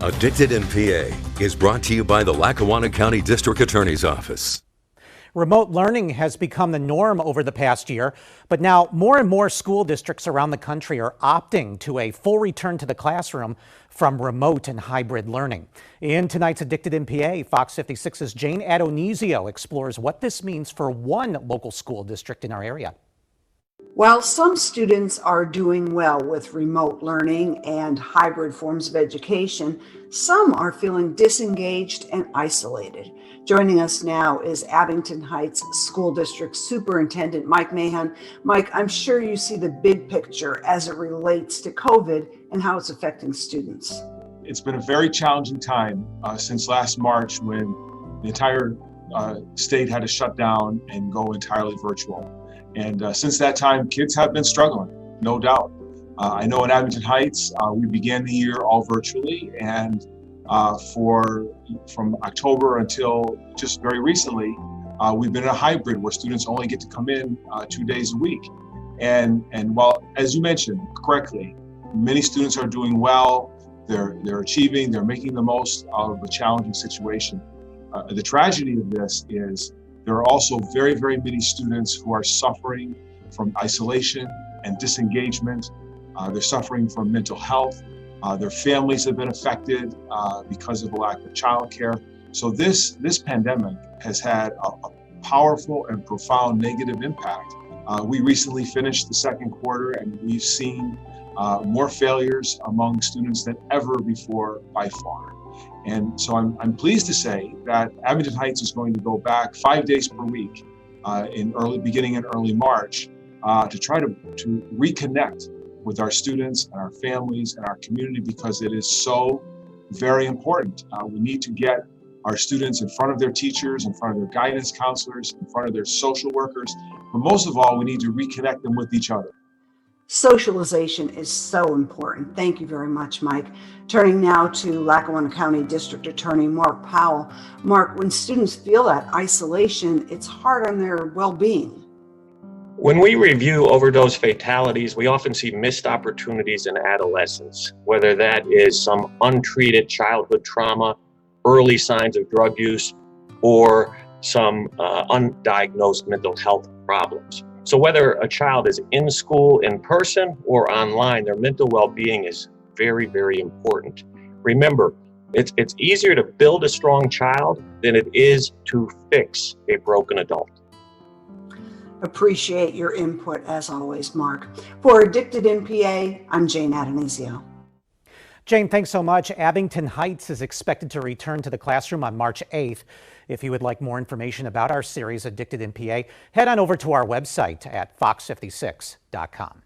Addicted in PA is brought to you by the Lackawanna County District Attorney's Office. Remote learning has become the norm over the past year, but now more and more school districts around the country are opting to a full return to the classroom from remote and hybrid learning. In tonight's Addicted in PA, Fox 56's Jane Adonisio explores what this means for one local school district in our area. While some students are doing well with remote learning and hybrid forms of education, some are feeling disengaged and isolated. Joining us now is Abington Heights School District Superintendent Mike Mahan. Mike, I'm sure you see the big picture as it relates to COVID and how it's affecting students. It's been a very challenging time since last March when the entire state had to shut down and go entirely virtual. And since that time, kids have been struggling, no doubt. I know in Abington Heights, we began the year all virtually, and from October until just very recently, we've been in a hybrid where students only get to come in 2 days a week. And while, as you mentioned correctly, many students are doing well, they're achieving, they're making the most of a challenging situation. The tragedy of this is there are also very, very many students who are suffering from isolation and disengagement. They're suffering from mental health. Their families have been affected because of the lack of childcare. So this pandemic has had a powerful and profound negative impact. We recently finished the second quarter and we've seen more failures among students than ever before by far. And so I'm pleased to say that Abington Heights is going to go back 5 days per week beginning in early March to try to reconnect with our students and our families and our community, because it is so very important. We need to get our students in front of their teachers, in front of their guidance counselors, in front of their social workers, but most of all, we need to reconnect them with each other. Socialization is so important. Thank you very much, Mike. Turning now to Lackawanna County District Attorney Mark Powell. Mark, when students feel that isolation, it's hard on their well-being. When we review overdose fatalities, we often see missed opportunities in adolescence, whether that is some untreated childhood trauma, early signs of drug use, or some undiagnosed mental health problems. So whether a child is in school in person or online, their mental well-being is very, very important. Remember, it's easier to build a strong child than it is to fix a broken adult. Appreciate your input as always, Mark. For Addicted in PA, I'm Jane Adonisio. Jane, thanks so much. Abington Heights is expected to return to the classroom on March 8th. If you would like more information about our series Addicted in PA, head on over to our website at fox56.com.